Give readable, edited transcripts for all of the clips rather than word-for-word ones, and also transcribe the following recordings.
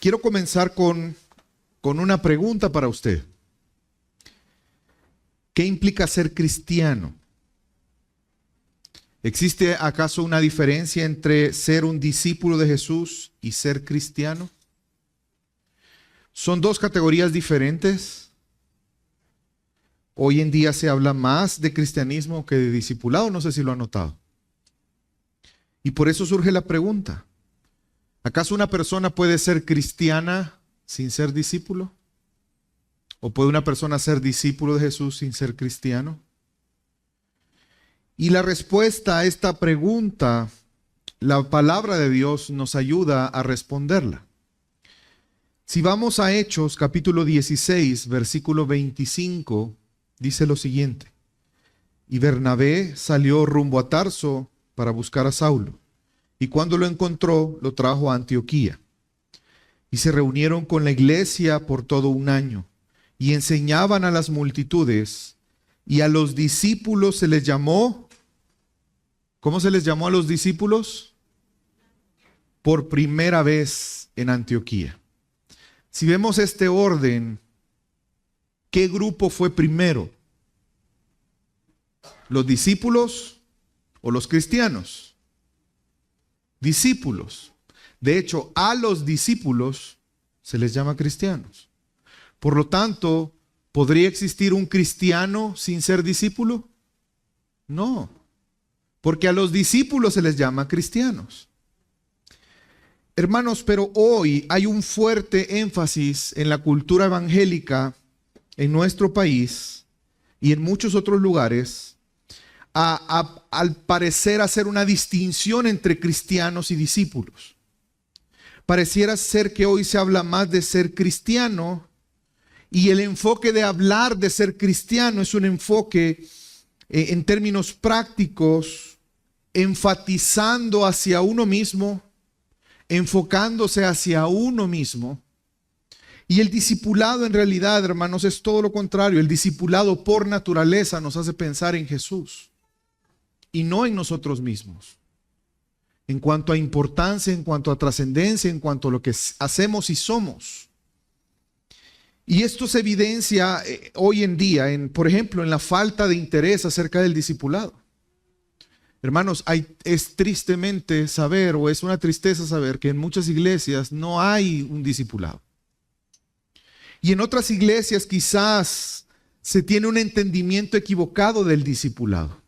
quiero comenzar con una pregunta para usted. ¿Qué implica ser cristiano? ¿Existe acaso una diferencia entre ser un discípulo de Jesús y ser cristiano? ¿Son dos categorías diferentes? Hoy en día se habla más de cristianismo que de discipulado, no sé si lo han notado. Y por eso surge la pregunta: ¿acaso una persona puede ser cristiana sin ser discípulo? ¿O puede una persona ser discípulo de Jesús sin ser cristiano? Y la respuesta a esta pregunta, la palabra de Dios nos ayuda a responderla. Si vamos a Hechos capítulo 16, versículo 25, dice lo siguiente: y Bernabé salió rumbo a Tarso para buscar a Saulo, y cuando lo encontró, lo trajo a Antioquía. Y se reunieron con la iglesia por todo un año, y enseñaban a las multitudes, y a los discípulos se les llamó, ¿cómo se les llamó a los discípulos? Por primera vez en Antioquía. Si vemos este orden, ¿qué grupo fue primero? ¿Los discípulos o los cristianos? Discípulos. De hecho, a los discípulos se les llama cristianos. Por lo tanto, ¿podría existir un cristiano sin ser discípulo? No, porque a los discípulos se les llama cristianos. Hermanos, pero hoy hay un fuerte énfasis en la cultura evangélica en nuestro país y en muchos otros lugares al parecer hacer una distinción entre cristianos y discípulos. Pareciera ser que hoy se habla más de ser cristiano, y el enfoque de hablar de ser cristiano es un enfoque en términos prácticos, enfatizando hacia uno mismo, enfocándose hacia uno mismo. Y el discipulado en realidad, hermanos, es todo lo contrario. El discipulado por naturaleza nos hace pensar en Jesús y no en nosotros mismos. En cuanto a importancia, en cuanto a trascendencia, en cuanto a lo que hacemos y somos. Y esto se evidencia hoy en día, por ejemplo, en la falta de interés acerca del discipulado. Hermanos, es tristemente saber, o es una tristeza saber, que en muchas iglesias no hay un discipulado. Y en otras iglesias quizás se tiene un entendimiento equivocado del discipulado.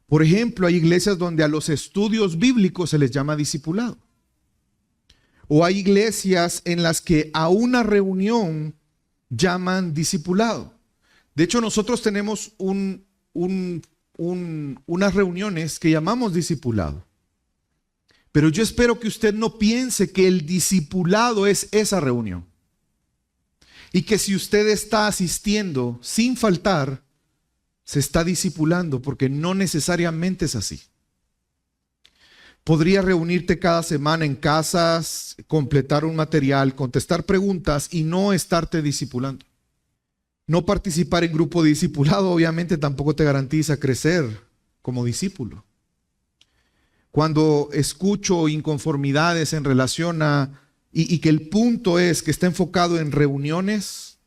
Por ejemplo, hay iglesias donde a los estudios bíblicos se les llama discipulado. O hay iglesias en las que a una reunión llaman discipulado. De hecho, nosotros tenemos unas reuniones que llamamos discipulado. Pero yo espero que usted no piense que el discipulado es esa reunión. Y que si usted está asistiendo sin faltar, se está discipulando, porque no necesariamente es así. Podrías reunirte cada semana en casas, completar un material, contestar preguntas y no estarte discipulando. No participar en grupo discipulado obviamente tampoco te garantiza crecer como discípulo. Cuando escucho inconformidades en relación y que el punto es que está enfocado en reuniones,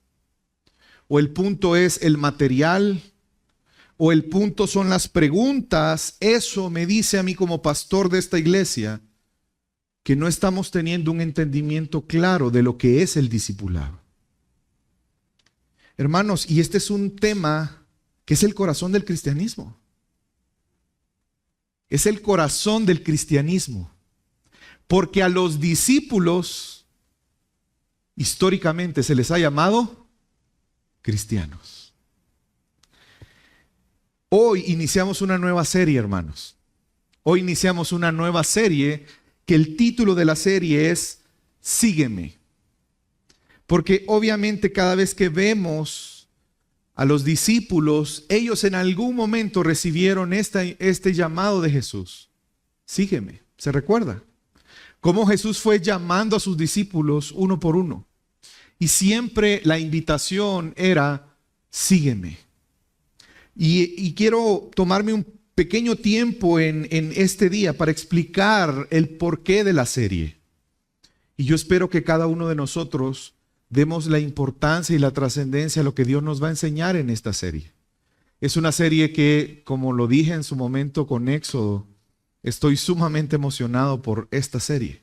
o el punto es el material, o el punto son las preguntas, eso me dice a mí como pastor de esta iglesia que no estamos teniendo un entendimiento claro de lo que es el discipulado. Hermanos, y este es un tema que es el corazón del cristianismo. Es el corazón del cristianismo. Porque a los discípulos históricamente se les ha llamado cristianos. Hoy iniciamos una nueva serie, hermanos. Hoy iniciamos una nueva serie que el título de la serie es Sígueme. Porque obviamente cada vez que vemos a los discípulos, ellos en algún momento recibieron este llamado de Jesús. Sígueme. ¿Se recuerda? Cómo Jesús fue llamando a sus discípulos uno por uno. Y siempre la invitación era, sígueme. Y quiero tomarme un pequeño tiempo en este día para explicar el porqué de la serie. Y yo espero que cada uno de nosotros demos la importancia y la trascendencia a lo que Dios nos va a enseñar en esta serie. Es una serie que, como lo dije en su momento con Éxodo, estoy sumamente emocionado por esta serie.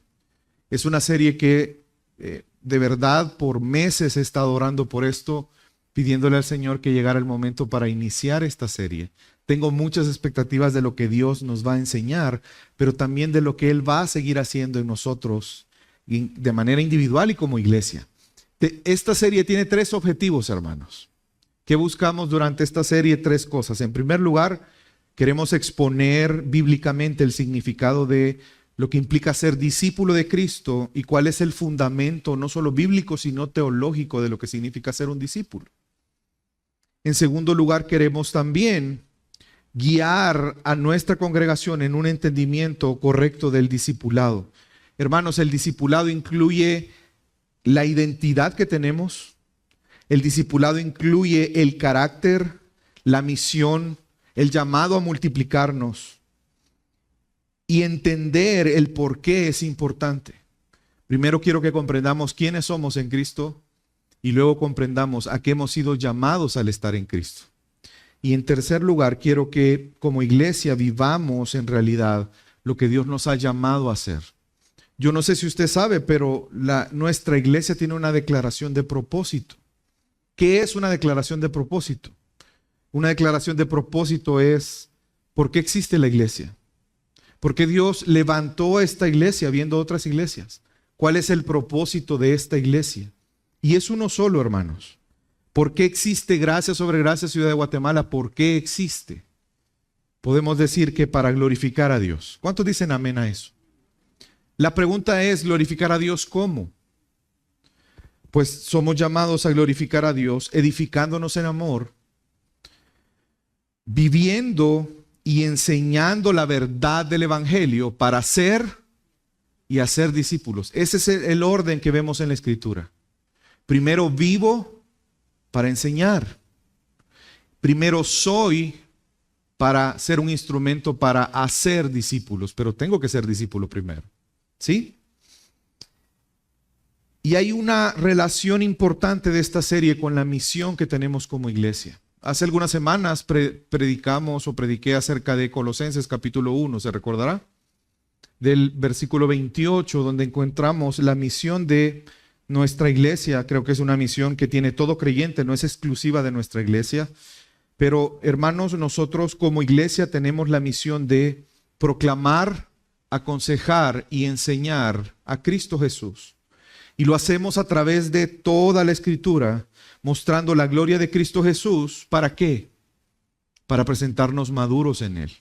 Es una serie que de verdad por meses he estado orando por esto, pidiéndole al Señor que llegara el momento para iniciar esta serie. Tengo muchas expectativas de lo que Dios nos va a enseñar, pero también de lo que Él va a seguir haciendo en nosotros de manera individual y como iglesia. Esta serie tiene 3 objetivos, hermanos. ¿Qué buscamos durante esta serie? 3 cosas. En primer lugar, queremos exponer bíblicamente el significado de lo que implica ser discípulo de Cristo y cuál es el fundamento, no solo bíblico, sino teológico de lo que significa ser un discípulo. En segundo lugar, queremos también guiar a nuestra congregación en un entendimiento correcto del discipulado. Hermanos, el discipulado incluye la identidad que tenemos. El discipulado incluye el carácter, la misión, el llamado a multiplicarnos y entender el por qué es importante. Primero quiero que comprendamos quiénes somos en Cristo y luego comprendamos a qué hemos sido llamados al estar en Cristo. Y en tercer lugar, quiero que como iglesia vivamos en realidad lo que Dios nos ha llamado a hacer. Yo no sé si usted sabe, pero nuestra iglesia tiene una declaración de propósito. ¿Qué es una declaración de propósito? Una declaración de propósito es ¿por qué existe la iglesia? ¿Por qué Dios levantó esta iglesia viendo otras iglesias? ¿Cuál es el propósito de esta iglesia? Y es uno solo, hermanos. ¿Por qué existe Gracia sobre Gracia Ciudad de Guatemala? ¿Por qué existe? Podemos decir que para glorificar a Dios. ¿Cuántos dicen amén a eso? La pregunta es, ¿glorificar a Dios cómo? Pues somos llamados a glorificar a Dios edificándonos en amor, viviendo y enseñando la verdad del Evangelio para ser y hacer discípulos. Ese es el orden que vemos en la Escritura. Primero vivo para enseñar. Primero soy para ser un instrumento para hacer discípulos, pero tengo que ser discípulo primero. ¿Sí? Y hay una relación importante de esta serie con la misión que tenemos como iglesia. Hace algunas semanas prediqué acerca de Colosenses capítulo 1, ¿se recordará? Del versículo 28, donde encontramos la misión de nuestra iglesia. Creo que es una misión que tiene todo creyente, no es exclusiva de nuestra iglesia. Pero hermanos, nosotros como iglesia tenemos la misión de proclamar, aconsejar y enseñar a Cristo Jesús. Y lo hacemos a través de toda la Escritura, mostrando la gloria de Cristo Jesús. ¿Para qué? Para presentarnos maduros en Él.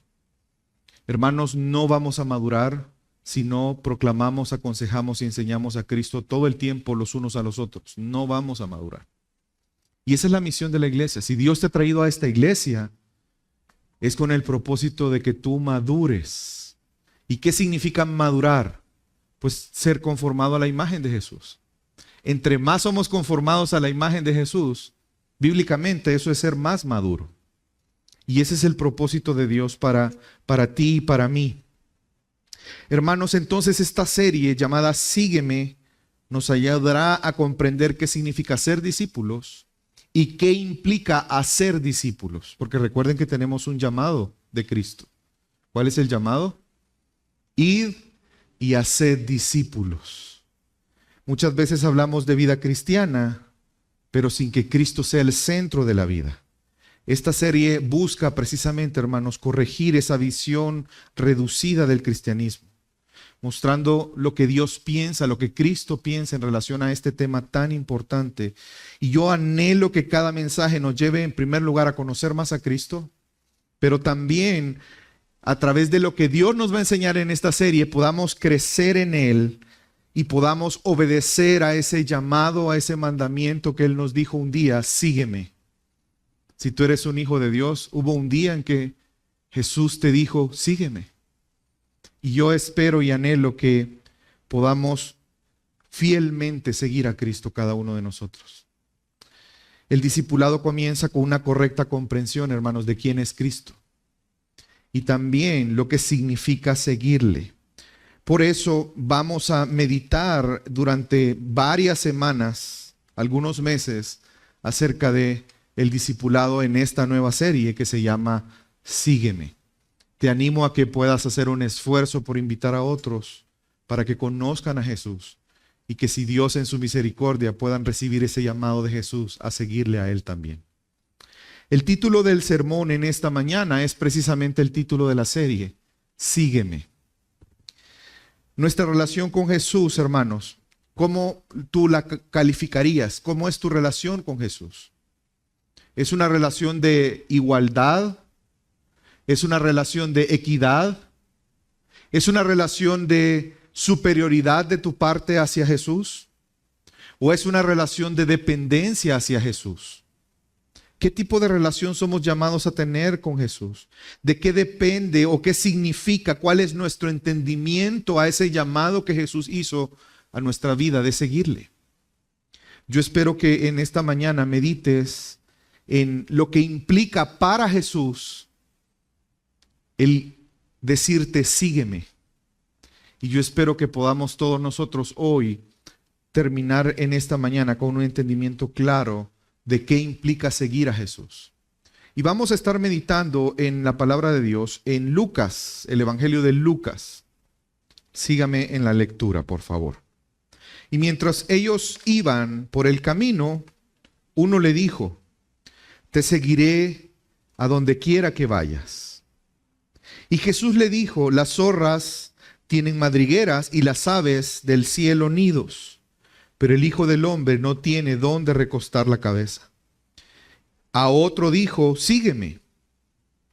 Hermanos, no vamos a madurar si no proclamamos, aconsejamos y enseñamos a Cristo todo el tiempo los unos a los otros. No vamos a madurar. Y esa es la misión de la iglesia. Si Dios te ha traído a esta iglesia, es con el propósito de que tú madures. ¿Y qué significa madurar? Pues ser conformado a la imagen de Jesús. Entre más somos conformados a la imagen de Jesús, bíblicamente eso es ser más maduro. Y ese es el propósito de Dios para ti y para mí. Hermanos, entonces esta serie llamada Sígueme nos ayudará a comprender qué significa ser discípulos y qué implica hacer discípulos. Porque recuerden que tenemos un llamado de Cristo. ¿Cuál es el llamado? Id y haced discípulos. Muchas veces hablamos de vida cristiana, pero sin que Cristo sea el centro de la vida. Esta serie busca precisamente, hermanos, corregir esa visión reducida del cristianismo, mostrando lo que Dios piensa, lo que Cristo piensa en relación a este tema tan importante. Y yo anhelo que cada mensaje nos lleve en primer lugar a conocer más a Cristo, pero también a través de lo que Dios nos va a enseñar en esta serie, podamos crecer en Él y podamos obedecer a ese llamado, a ese mandamiento que Él nos dijo un día: sígueme. Si tú eres un hijo de Dios, hubo un día en que Jesús te dijo: sígueme. Y yo espero y anhelo que podamos fielmente seguir a Cristo cada uno de nosotros. El discipulado comienza con una correcta comprensión, hermanos, de quién es Cristo. Y también lo que significa seguirle. Por eso vamos a meditar durante varias semanas, algunos meses, acerca de el discipulado en esta nueva serie que se llama Sígueme. Te animo a que puedas hacer un esfuerzo por invitar a otros para que conozcan a Jesús y que si Dios en su misericordia puedan recibir ese llamado de Jesús a seguirle a Él también. El título del sermón en esta mañana es precisamente el título de la serie, Sígueme. Nuestra relación con Jesús, hermanos, ¿cómo tú la calificarías? ¿Cómo es tu relación con Jesús? ¿Es una relación de igualdad? ¿Es una relación de equidad? ¿Es una relación de superioridad de tu parte hacia Jesús? ¿O es una relación de dependencia hacia Jesús? ¿Qué tipo de relación somos llamados a tener con Jesús? ¿De qué depende o qué significa? ¿Cuál es nuestro entendimiento a ese llamado que Jesús hizo a nuestra vida de seguirle? Yo espero que en esta mañana medites en lo que implica para Jesús el decirte sígueme. Y yo espero que podamos todos nosotros hoy terminar en esta mañana con un entendimiento claro de qué implica seguir a Jesús. Y vamos a estar meditando en la palabra de Dios en Lucas, el Evangelio de Lucas. Sígame en la lectura, por favor. Y mientras ellos iban por el camino, uno le dijo, te seguiré a donde quiera que vayas. Y Jesús le dijo, las zorras tienen madrigueras y las aves del cielo nidos, pero el Hijo del Hombre no tiene dónde recostar la cabeza. A otro dijo, sígueme.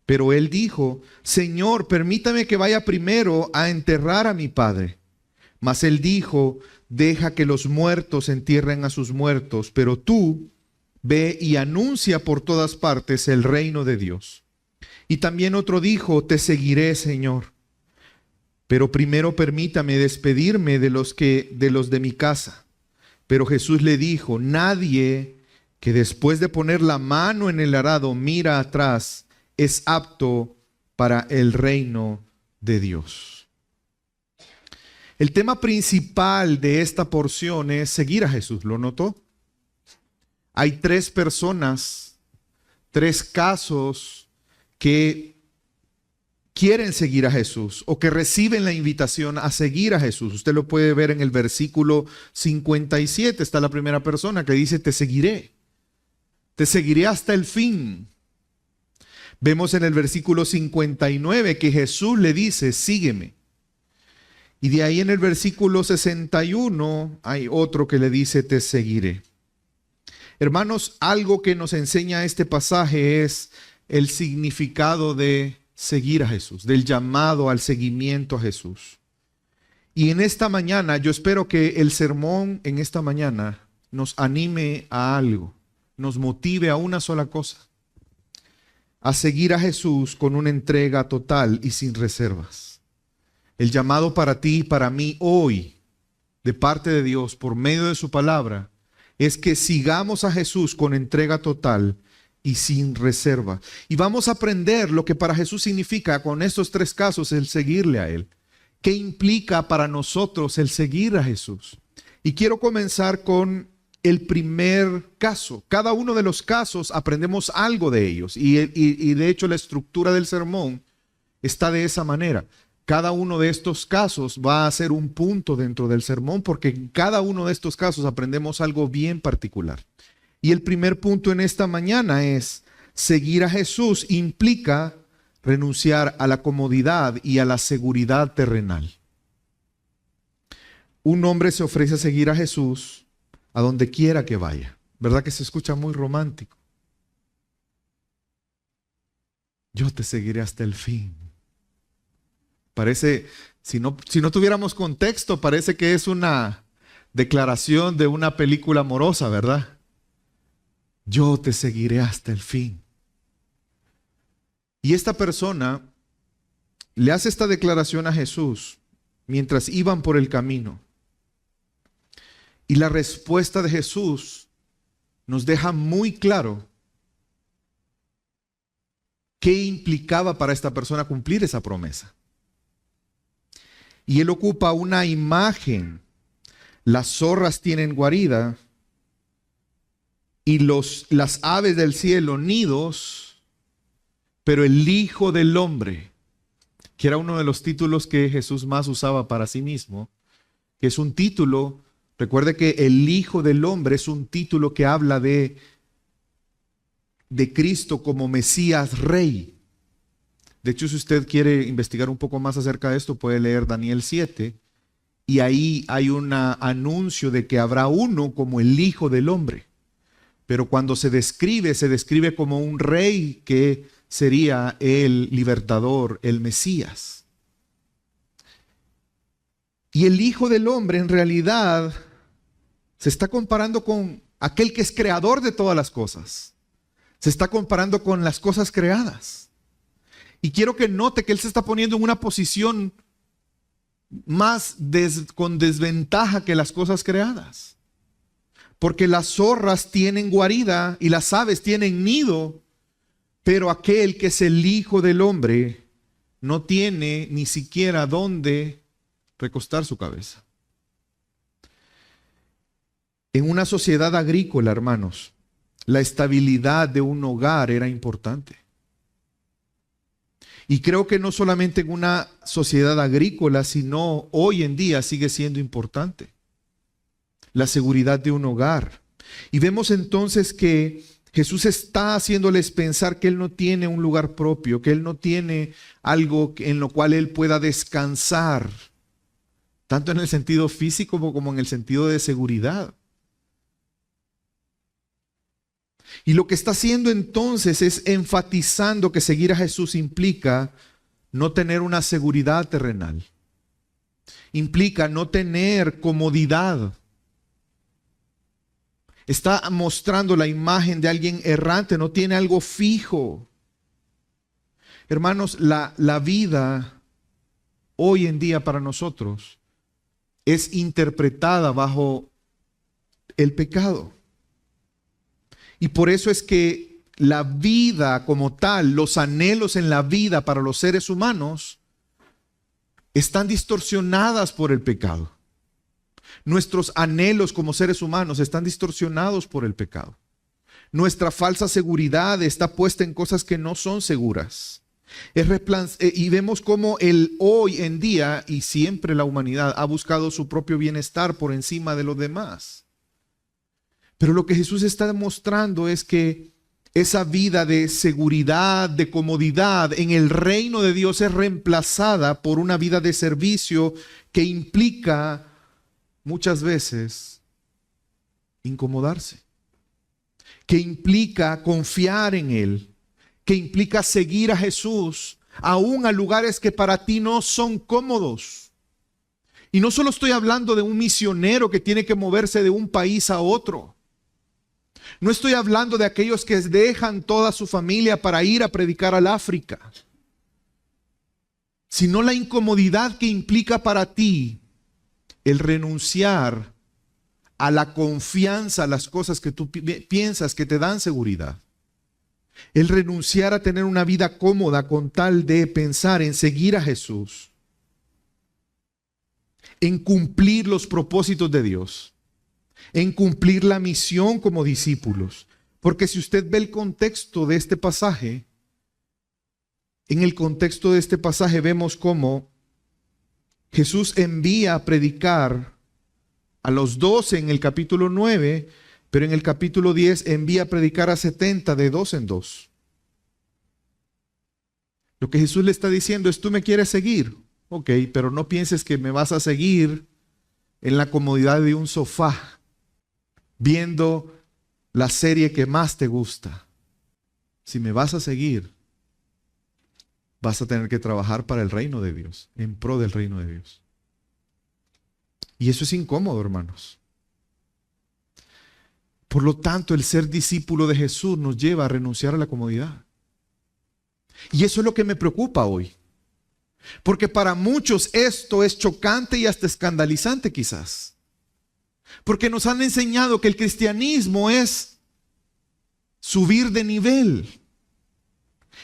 Pero él dijo, Señor, permítame que vaya primero a enterrar a mi padre. Mas él dijo, deja que los muertos entierren a sus muertos, pero tú ve y anuncia por todas partes el reino de Dios. Y también otro dijo, te seguiré, Señor. Pero primero permítame despedirme de los de mi casa. Pero Jesús le dijo, nadie que después de poner la mano en el arado mira atrás es apto para el reino de Dios. El tema principal de esta porción es seguir a Jesús. ¿Lo notó? Hay tres personas, tres casos que quieren seguir a Jesús o que reciben la invitación a seguir a Jesús. Usted lo puede ver en el versículo 57, está la primera persona que dice, te seguiré hasta el fin. Vemos en el versículo 59 que Jesús le dice, sígueme. Y de ahí en el versículo 61 hay otro que le dice, te seguiré. Hermanos, algo que nos enseña este pasaje es el significado de seguir a Jesús, del llamado al seguimiento a Jesús. Y en esta mañana, yo espero que el sermón en esta mañana nos anime a algo, nos motive a una sola cosa, a seguir a Jesús con una entrega total y sin reservas. El llamado para ti y para mí hoy, de parte de Dios, por medio de su palabra, es que sigamos a Jesús con entrega total y sin reserva. Y vamos a aprender lo que para Jesús significa con estos tres casos el seguirle a Él. ¿Qué implica para nosotros el seguir a Jesús? Y quiero comenzar con el primer caso. Cada uno de los casos aprendemos algo de ellos. Y de hecho la estructura del sermón está de esa manera. Cada uno de estos casos va a ser un punto dentro del sermón porque en cada uno de estos casos aprendemos algo bien particular. Y el primer punto en esta mañana es, seguir a Jesús implica renunciar a la comodidad y a la seguridad terrenal. Un hombre se ofrece a seguir a Jesús a donde quiera que vaya. ¿Verdad que se escucha muy romántico? Yo te seguiré hasta el fin. Parece, si no tuviéramos contexto, parece que es una declaración de una película amorosa, ¿verdad? Yo te seguiré hasta el fin. Y esta persona le hace esta declaración a Jesús mientras iban por el camino. Y la respuesta de Jesús nos deja muy claro qué implicaba para esta persona cumplir esa promesa. Y él ocupa una imagen. Las zorras tienen guarida y las aves del cielo nidos, pero el Hijo del Hombre, que era uno de los títulos que Jesús más usaba para sí mismo, que es un título, recuerde que el Hijo del Hombre es un título que habla de Cristo como Mesías Rey. De hecho, si usted quiere investigar un poco más acerca de esto, puede leer Daniel 7, y ahí hay un anuncio de que habrá uno como el Hijo del Hombre. Pero cuando se describe como un rey que sería el libertador, el Mesías. Y el Hijo del Hombre en realidad se está comparando con aquel que es creador de todas las cosas. Se está comparando con las cosas creadas. Y quiero que note que él se está poniendo en una posición más con desventaja que las cosas creadas. Porque las zorras tienen guarida y las aves tienen nido, pero aquel que es el Hijo del Hombre no tiene ni siquiera dónde recostar su cabeza. En una sociedad agrícola, hermanos, la estabilidad de un hogar era importante. Y creo que no solamente en una sociedad agrícola, sino hoy en día sigue siendo importante la seguridad de un hogar. Y vemos entonces que Jesús está haciéndoles pensar que Él no tiene un lugar propio, que Él no tiene algo en lo cual Él pueda descansar, tanto en el sentido físico como en el sentido de seguridad. Y lo que está haciendo entonces es enfatizando que seguir a Jesús implica no tener una seguridad terrenal, implica no tener comodidad. Está mostrando la imagen de alguien errante, no tiene algo fijo. Hermanos, la vida hoy en día para nosotros es interpretada bajo el pecado. Y por eso es que la vida como tal, los anhelos en la vida para los seres humanos están distorsionadas por el pecado. Nuestros anhelos como seres humanos están distorsionados por el pecado. Nuestra falsa seguridad está puesta en cosas que no son seguras. Y vemos cómo hoy en día y siempre la humanidad ha buscado su propio bienestar por encima de los demás. Pero lo que Jesús está demostrando es que esa vida de seguridad, de comodidad en el reino de Dios es reemplazada por una vida de servicio que implica muchas veces incomodarse, que implica confiar en Él, que implica seguir a Jesús, aún a lugares que para ti no son cómodos. Y no solo estoy hablando de un misionero que tiene que moverse de un país a otro. No estoy hablando de aquellos que dejan toda su familia para ir a predicar al África, sino la incomodidad que implica para ti el renunciar a la confianza, a las cosas que tú piensas que te dan seguridad. El renunciar a tener una vida cómoda con tal de pensar en seguir a Jesús, en cumplir los propósitos de Dios, en cumplir la misión como discípulos. Porque si usted ve el contexto de este pasaje, en el contexto de este pasaje vemos cómo Jesús envía a predicar a los 12 en el capítulo 9, pero en el capítulo 10 envía a predicar a 70 de dos en dos. Lo que Jesús le está diciendo es: tú me quieres seguir, ok, pero no pienses que me vas a seguir en la comodidad de un sofá, viendo la serie que más te gusta. Si me vas a seguir, vas a tener que trabajar para el reino de Dios, en pro del reino de Dios. Y eso es incómodo, hermanos. Por lo tanto, el ser discípulo de Jesús nos lleva a renunciar a la comodidad. Y eso es lo que me preocupa hoy. Porque para muchos esto es chocante y hasta escandalizante quizás. Porque nos han enseñado que el cristianismo es subir de nivel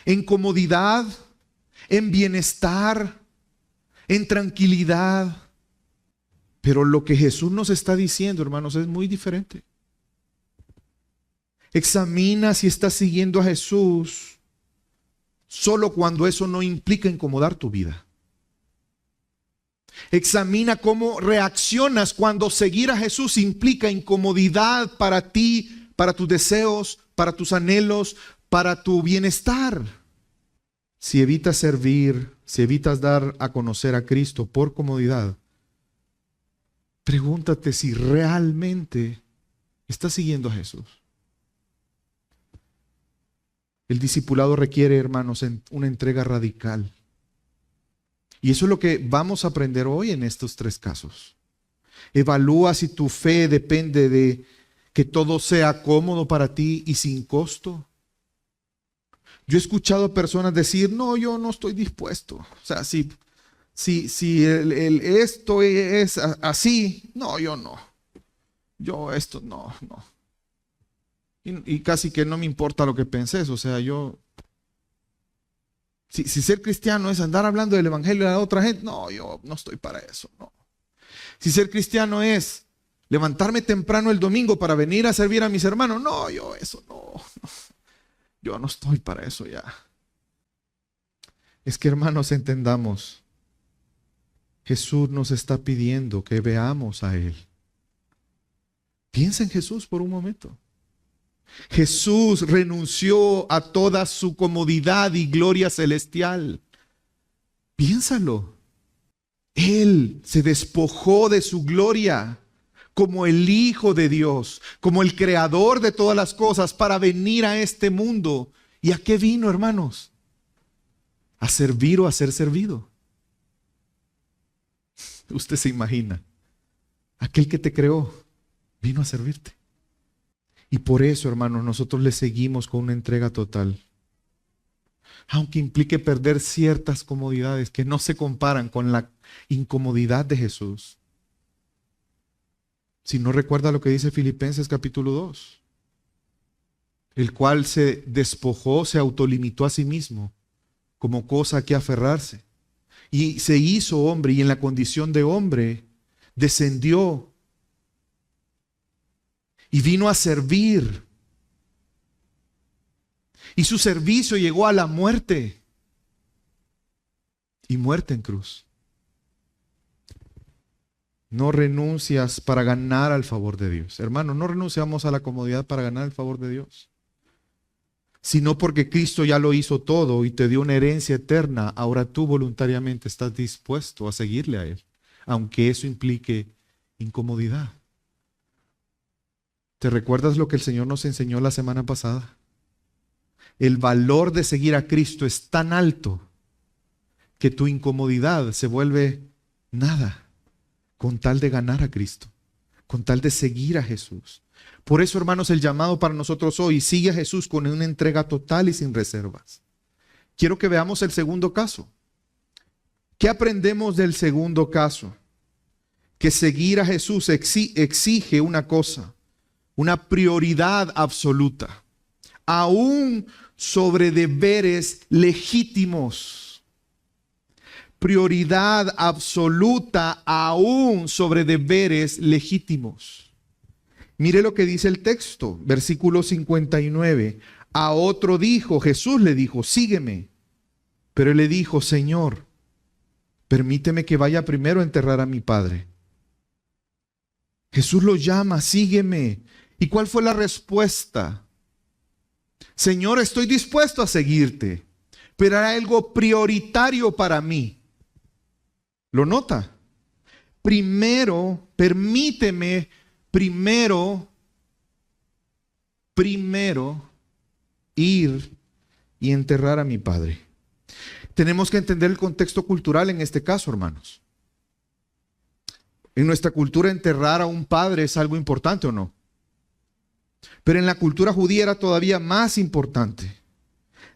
en comodidad, en bienestar, en tranquilidad. Pero lo que Jesús nos está diciendo, hermanos, es muy diferente. Examina si estás siguiendo a Jesús solo cuando eso no implica incomodar tu vida. Examina cómo reaccionas cuando seguir a Jesús implica incomodidad para ti, para tus deseos, para tus anhelos, para tu bienestar. Si evitas servir, si evitas dar a conocer a Cristo por comodidad, pregúntate si realmente estás siguiendo a Jesús. El discipulado requiere, hermanos, una entrega radical. Y eso es lo que vamos a aprender hoy en estos 3 casos. Evalúa si tu fe depende de que todo sea cómodo para ti y sin costo. Yo he escuchado personas decir, no, yo no estoy dispuesto. O sea, si esto es así, no, yo no. Yo esto no. Y casi que no me importa lo que penses. O sea, si ser cristiano es andar hablando del evangelio a la otra gente, no, yo no estoy para eso, no. Si ser cristiano es levantarme temprano el domingo para venir a servir a mis hermanos, no, yo eso no. Yo no estoy para eso ya. Es que, hermanos, entendamos, Jesús nos está pidiendo que veamos a Él. Piensa en Jesús por un momento. Jesús renunció a toda su comodidad y gloria celestial. Piénsalo. Él se despojó de su gloria como el Hijo de Dios, como el creador de todas las cosas, para venir a este mundo. ¿Y a qué vino, hermanos? ¿A servir o a ser servido? Usted se imagina, aquel que te creó vino a servirte. Y por eso, hermanos, nosotros le seguimos con una entrega total. Aunque implique perder ciertas comodidades que no se comparan con la incomodidad de Jesús. Si no recuerda lo que dice Filipenses capítulo 2, el cual se despojó, se autolimitó a sí mismo como cosa a que aferrarse. Y se hizo hombre, y en la condición de hombre descendió y vino a servir. Y su servicio llegó a la muerte. Y muerte en cruz. No renuncias para ganar al favor de Dios. Hermano, no renunciamos a la comodidad para ganar el favor de Dios. Sino porque Cristo ya lo hizo todo y te dio una herencia eterna. Ahora tú voluntariamente estás dispuesto a seguirle a Él. Aunque eso implique incomodidad. ¿Te recuerdas lo que el Señor nos enseñó la semana pasada? El valor de seguir a Cristo es tan alto que tu incomodidad se vuelve nada con tal de ganar a Cristo, con tal de seguir a Jesús. Por eso, hermanos, el llamado para nosotros hoy, sigue a Jesús con una entrega total y sin reservas. Quiero que veamos el segundo caso. ¿Qué aprendemos del segundo caso? Que seguir a Jesús exige una cosa, una prioridad absoluta, aún sobre deberes legítimos. Prioridad absoluta aún sobre deberes legítimos. Mire lo que dice el texto, versículo 59. A otro dijo, Jesús le dijo, sígueme. Pero él le dijo, Señor, permíteme que vaya primero a enterrar a mi padre. Jesús lo llama, sígueme. ¿Y cuál fue la respuesta? Señor, estoy dispuesto a seguirte, pero hay algo prioritario para mí. ¿Lo nota? Primero, permíteme primero ir y enterrar a mi padre. Tenemos que entender el contexto cultural en este caso, hermanos. En nuestra cultura, enterrar a un padre es algo importante, ¿o no? Pero en la cultura judía era todavía más importante.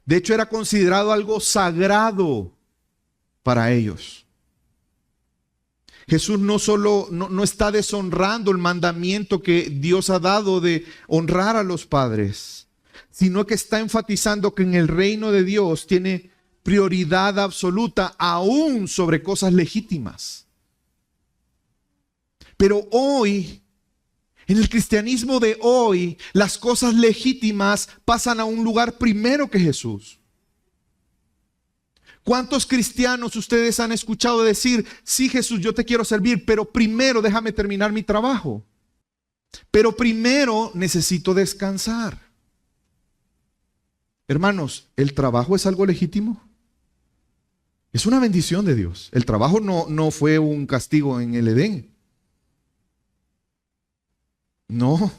De hecho, era considerado algo sagrado para ellos. Jesús no está deshonrando el mandamiento que Dios ha dado de honrar a los padres, sino que está enfatizando que en el reino de Dios tiene prioridad absoluta aún sobre cosas legítimas. Pero hoy, en el cristianismo de hoy, las cosas legítimas pasan a un lugar primero que Jesús. ¿Cuántos cristianos ustedes han escuchado decir, sí Jesús, yo te quiero servir, pero primero déjame terminar mi trabajo? Pero primero necesito descansar. Hermanos, ¿el trabajo es algo legítimo? Es una bendición de Dios. El trabajo no fue un castigo en el Edén. No,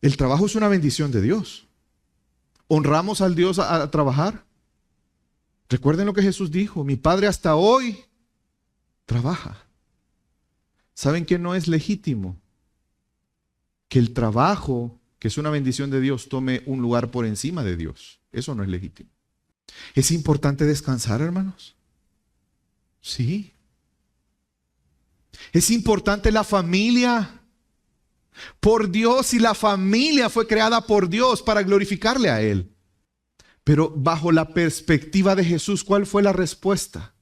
el trabajo es una bendición de Dios. ¿Honramos al Dios a trabajar? Recuerden lo que Jesús dijo, mi Padre hasta hoy trabaja. ¿Saben qué no es legítimo? Que el trabajo, que es una bendición de Dios, tome un lugar por encima de Dios. Eso no es legítimo. ¿Es importante descansar, hermanos? Sí. ¿Es importante la familia? Por Dios, y la familia fue creada por Dios para glorificarle a Él. Pero bajo la perspectiva de Jesús, ¿cuál fue la respuesta?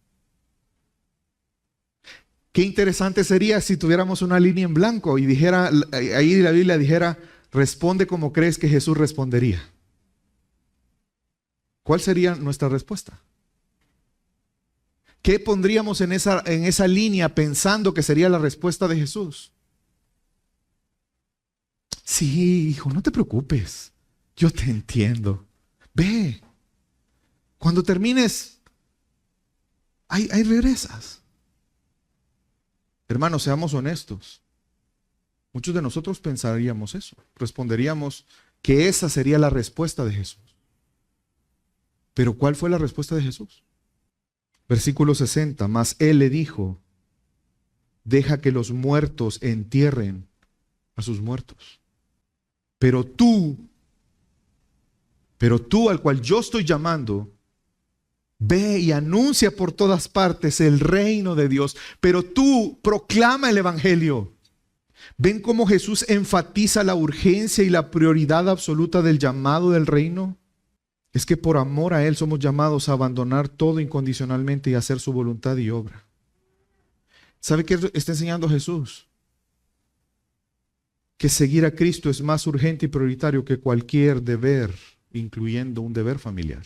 Qué interesante sería si tuviéramos una línea en blanco y dijera, ahí la Biblia dijera, responde como crees que Jesús respondería. ¿Cuál sería nuestra respuesta? ¿Qué pondríamos en esa línea pensando que sería la respuesta de Jesús? Sí, hijo, no te preocupes. Yo te entiendo. Ve, cuando termines, ahí regresas. Hermanos, seamos honestos. Muchos de nosotros pensaríamos eso. Responderíamos que esa sería la respuesta de Jesús. Pero ¿cuál fue la respuesta de Jesús? Versículo 60, mas Él le dijo, deja que los muertos entierren a sus muertos. Pero tú al cual yo estoy llamando, ve y anuncia por todas partes el reino de Dios. Pero tú proclama el evangelio. ¿Ven cómo Jesús enfatiza la urgencia y la prioridad absoluta del llamado del reino? Es que por amor a Él somos llamados a abandonar todo incondicionalmente y hacer su voluntad y obra. ¿Sabe qué está enseñando Jesús? Que seguir a Cristo es más urgente y prioritario que cualquier deber, incluyendo un deber familiar.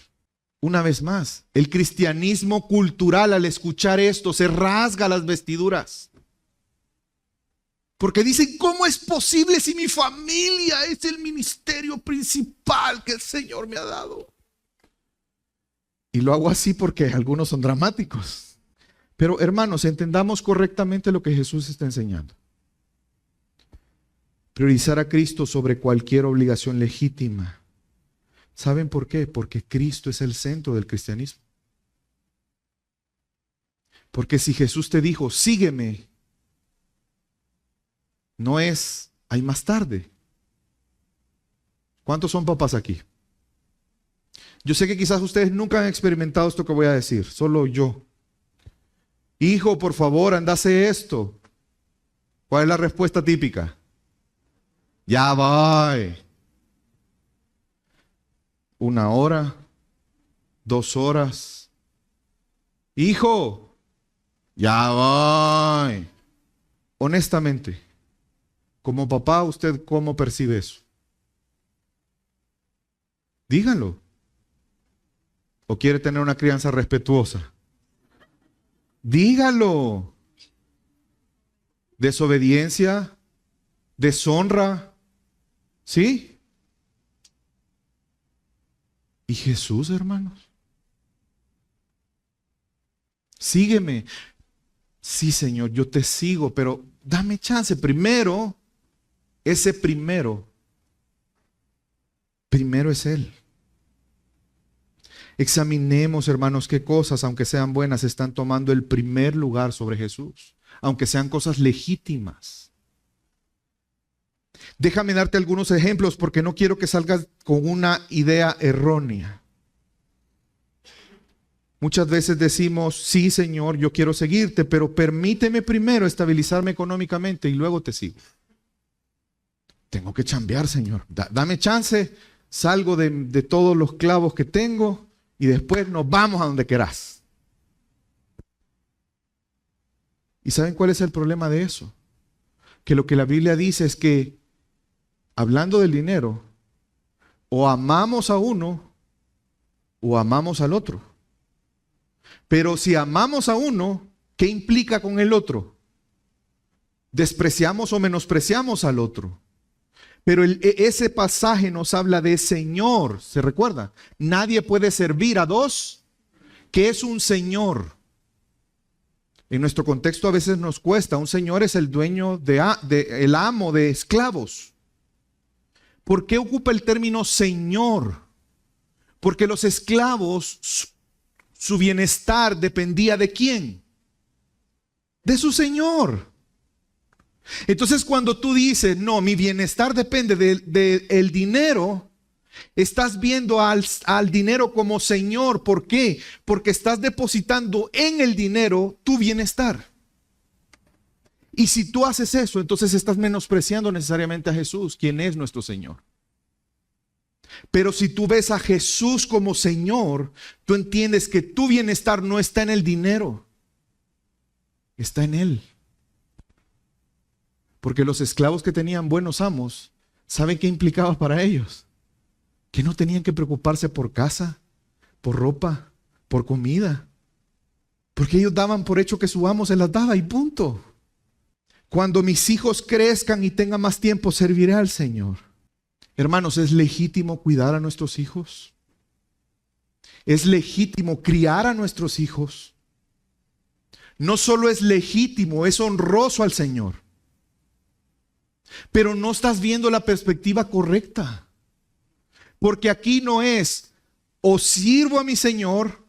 Una vez más, el cristianismo cultural al escuchar esto se rasga las vestiduras. Porque dicen, ¿cómo es posible si mi familia es el ministerio principal que el Señor me ha dado? Y lo hago así porque algunos son dramáticos. Pero hermanos, entendamos correctamente lo que Jesús está enseñando. Priorizar a Cristo sobre cualquier obligación legítima. ¿Saben por qué? Porque Cristo es el centro del cristianismo. Porque si Jesús te dijo, sígueme, no es, hay más tarde. ¿Cuántos son papás aquí? Yo sé que quizás ustedes nunca han experimentado esto que voy a decir, solo yo. Hijo, por favor, andase esto. ¿Cuál es la respuesta típica? Ya voy. 1 hora, 2 horas. Hijo, ya voy. Honestamente, como papá, ¿usted cómo percibe eso? Díganlo. ¿O quiere tener una crianza respetuosa? Dígalo. Desobediencia, deshonra, ¿sí? ¿Y Jesús, hermanos? Sígueme. Sí, Señor, yo te sigo, pero dame chance. Primero es Él. Examinemos, hermanos, qué cosas, aunque sean buenas, están tomando el primer lugar sobre Jesús, aunque sean cosas legítimas. Déjame darte algunos ejemplos porque no quiero que salgas con una idea errónea. Muchas veces decimos, sí, Señor, yo quiero seguirte, pero permíteme primero estabilizarme económicamente y luego te sigo. Tengo que chambear, Señor. Dame chance, salgo de todos los clavos que tengo y después nos vamos a donde querás. ¿Y saben cuál es el problema de eso? Que lo que la Biblia dice es que, hablando del dinero, o amamos a uno o amamos al otro. Pero si amamos a uno, ¿qué implica con el otro? Despreciamos o menospreciamos al otro. Pero ese pasaje nos habla de Señor. ¿Se recuerda? Nadie puede servir a dos. ¿Qué es un Señor? En nuestro contexto a veces nos cuesta. Un Señor es el dueño, el amo de esclavos. ¿Por qué ocupa el término Señor? Porque los esclavos, su bienestar dependía ¿de quién? De su Señor. Entonces cuando tú dices, no, mi bienestar depende del dinero, estás viendo al dinero como Señor. ¿Por qué? Porque estás depositando en el dinero tu bienestar. Y si tú haces eso, entonces estás menospreciando necesariamente a Jesús, quien es nuestro Señor. Pero si tú ves a Jesús como Señor, tú entiendes que tu bienestar no está en el dinero, está en Él. Porque los esclavos que tenían buenos amos, ¿saben qué implicaba para ellos? Que no tenían que preocuparse por casa, por ropa, por comida. Porque ellos daban por hecho que su amo se las daba y punto. Cuando mis hijos crezcan y tengan más tiempo, serviré al Señor. Hermanos, ¿es legítimo cuidar a nuestros hijos? ¿Es legítimo criar a nuestros hijos? No solo es legítimo, es honroso al Señor. Pero no estás viendo la perspectiva correcta. Porque aquí no es o sirvo a mi Señor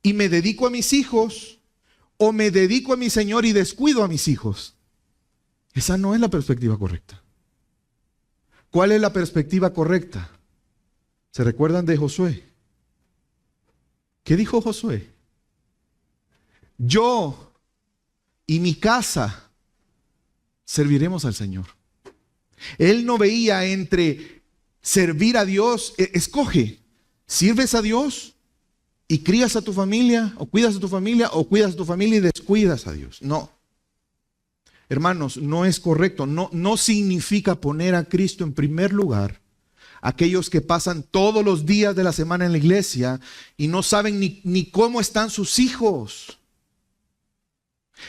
y me dedico a mis hijos, o me dedico a mi Señor y descuido a mis hijos. Esa no es la perspectiva correcta. ¿Cuál es la perspectiva correcta? ¿Se recuerdan de Josué? ¿Qué dijo Josué? Yo y mi casa serviremos al Señor. Él no veía entre servir a Dios. Escoge, sirves a Dios y crías a tu familia, o cuidas a tu familia, o cuidas a tu familia y descuidas a Dios. No. Hermanos, no es correcto. No significa poner a Cristo en primer lugar. Aquellos que pasan todos los días de la semana en la iglesia y no saben ni cómo están sus hijos.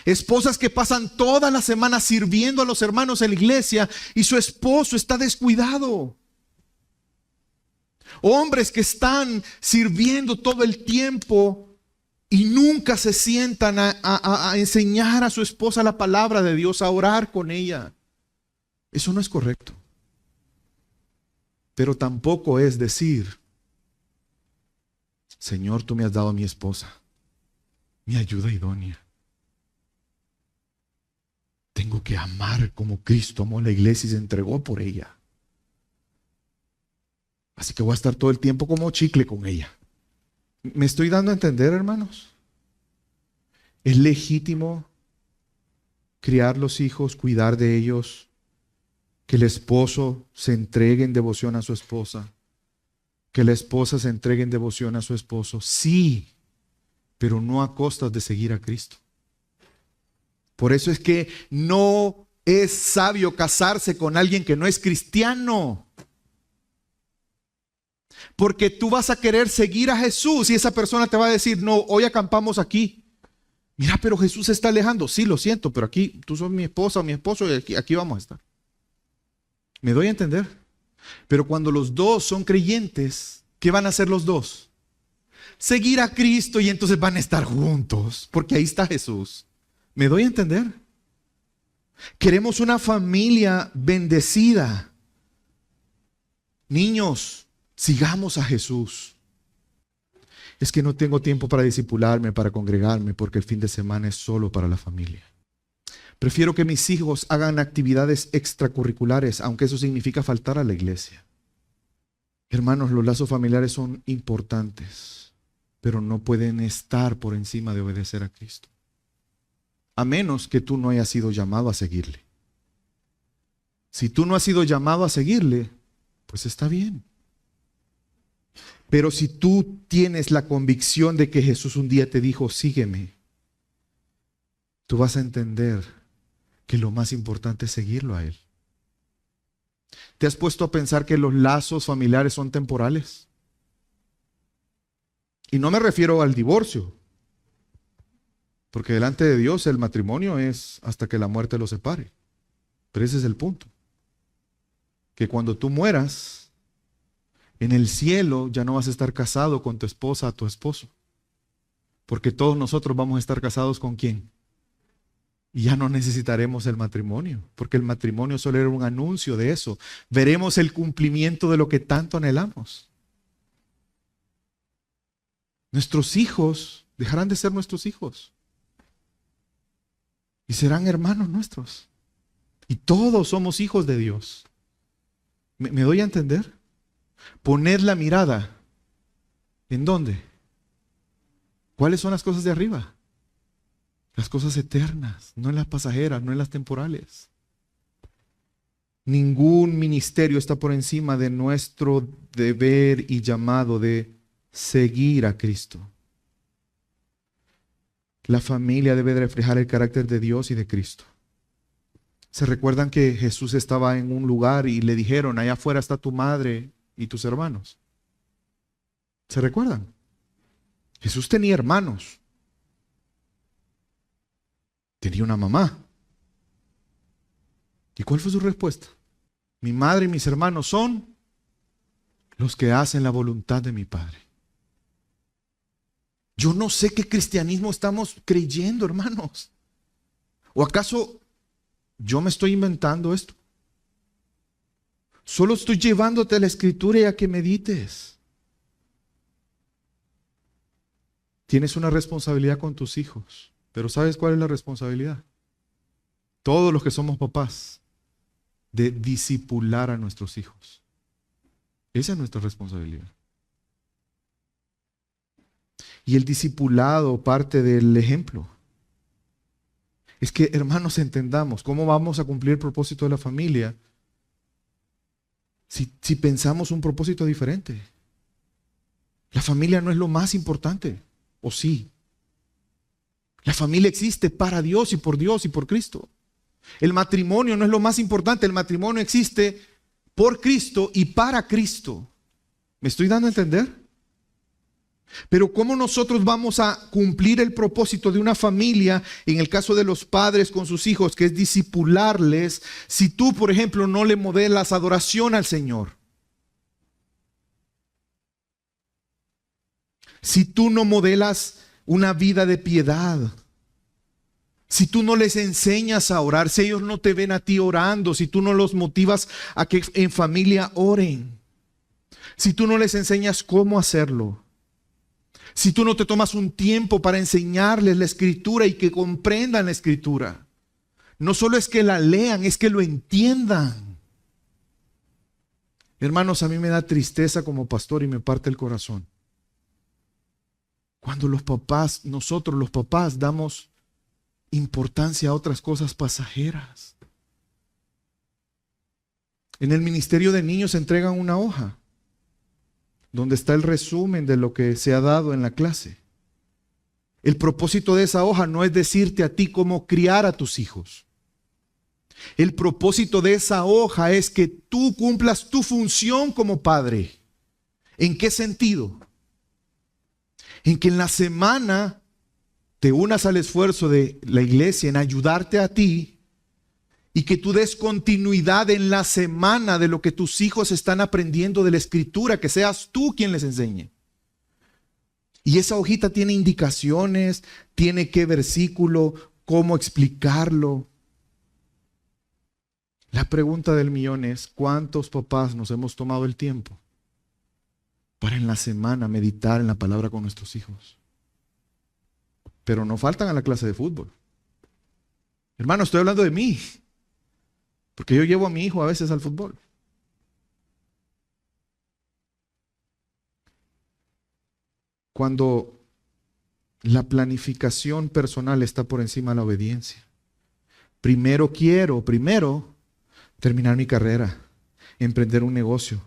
Esposas que pasan toda la semana sirviendo a los hermanos en la iglesia y su esposo está descuidado. Hombres que están sirviendo todo el tiempo y nunca se sientan a enseñar a su esposa la palabra de Dios, a orar con ella. Eso no es correcto. Pero tampoco es decir, Señor, tú me has dado a mi esposa, mi ayuda idónea. Tengo que amar como Cristo amó a la iglesia y se entregó por ella. Así que voy a estar todo el tiempo como chicle con ella. ¿Me estoy dando a entender, hermanos? ¿Es legítimo criar los hijos, cuidar de ellos, que el esposo se entregue en devoción a su esposa, que la esposa se entregue en devoción a su esposo? Sí, pero no a costas de seguir a Cristo. Por eso es que no es sabio casarse con alguien que no es cristiano. Porque tú vas a querer seguir a Jesús y esa persona te va a decir, no, hoy acampamos aquí. Mira, pero Jesús se está alejando. Sí, lo siento, pero aquí tú sos mi esposa o mi esposo y aquí vamos a estar. ¿Me doy a entender? Pero cuando los dos son creyentes, ¿qué van a hacer los dos? Seguir a Cristo, y entonces van a estar juntos, porque ahí está Jesús. ¿Me doy a entender? Queremos una familia bendecida. Niños, sigamos a Jesús. Es que no tengo tiempo para discipularme, para congregarme, porque el fin de semana es solo para la familia. Prefiero que mis hijos hagan actividades extracurriculares, aunque eso significa faltar a la iglesia. Hermanos, los lazos familiares son importantes, pero no pueden estar por encima de obedecer a Cristo. A menos que tú no hayas sido llamado a seguirle. Si tú no has sido llamado a seguirle, pues está bien. Pero si tú tienes la convicción de que Jesús un día te dijo, sígueme, tú vas a entender que lo más importante es seguirlo a Él. ¿Te has puesto a pensar que los lazos familiares son temporales? Y no me refiero al divorcio, porque delante de Dios el matrimonio es hasta que la muerte los separe. Pero ese es el punto. Que cuando tú mueras, en el cielo ya no vas a estar casado con tu esposa o tu esposo. Porque todos nosotros vamos a estar casados ¿con quién? Y ya no necesitaremos el matrimonio, porque el matrimonio solo era un anuncio de eso. Veremos el cumplimiento de lo que tanto anhelamos. Nuestros hijos dejarán de ser nuestros hijos y serán hermanos nuestros. Y todos somos hijos de Dios. ¿Me doy a entender? Poner la mirada. ¿En dónde? ¿Cuáles son las cosas de arriba? Las cosas eternas, no en las pasajeras, no en las temporales. Ningún ministerio está por encima de nuestro deber y llamado de seguir a Cristo. La familia debe de reflejar el carácter de Dios y de Cristo. ¿Se recuerdan que Jesús estaba en un lugar y le dijeron, allá afuera está tu madre y tus hermanos? ¿Se recuerdan? Jesús tenía hermanos. Tenía una mamá. ¿Y cuál fue su respuesta? Mi madre y mis hermanos son los que hacen la voluntad de mi Padre. Yo no sé qué cristianismo estamos creyendo, hermanos. ¿O acaso yo me estoy inventando esto? Solo estoy llevándote a la Escritura y a que medites. Tienes una responsabilidad con tus hijos. Pero ¿sabes cuál es la responsabilidad? Todos los que somos papás, de discipular a nuestros hijos. Esa es nuestra responsabilidad. Y el discipulado parte del ejemplo. Es que, hermanos, entendamos cómo vamos a cumplir el propósito de la familia si pensamos un propósito diferente. La familia no es lo más importante, ¿o sí? La familia existe para Dios y por Cristo. El matrimonio no es lo más importante, el matrimonio existe por Cristo y para Cristo. ¿Me estoy dando a entender? Pero ¿cómo nosotros vamos a cumplir el propósito de una familia, en el caso de los padres con sus hijos, que es discipularles, si tú, por ejemplo, no le modelas adoración al Señor? Si tú no modelas una vida de piedad, si tú no les enseñas a orar, si ellos no te ven a ti orando, si tú no los motivas a que en familia oren, si tú no les enseñas cómo hacerlo, si tú no te tomas un tiempo para enseñarles la Escritura y que comprendan la Escritura, no solo es que la lean, es que lo entiendan. Hermanos, a mí me da tristeza como pastor y me parte el corazón cuando los papás, nosotros los papás, damos importancia a otras cosas pasajeras. En el ministerio de niños entregan una hoja donde está el resumen de lo que se ha dado en la clase. El propósito de esa hoja no es decirte a ti cómo criar a tus hijos. El propósito de esa hoja es que tú cumplas tu función como padre. ¿En qué sentido? En que en la semana te unas al esfuerzo de la iglesia en ayudarte a ti y que tú des continuidad en la semana de lo que tus hijos están aprendiendo de la Escritura, que seas tú quien les enseñe. Y esa hojita tiene indicaciones, tiene qué versículo, cómo explicarlo. La pregunta del millón es, ¿cuántos papás nos hemos tomado el tiempo para en la semana meditar en la palabra con nuestros hijos? Pero no faltan a la clase de fútbol. Hermano, estoy hablando de mí, porque yo llevo a mi hijo a veces al fútbol. Cuando la planificación personal está por encima de la obediencia. Primero terminar mi carrera, emprender un negocio,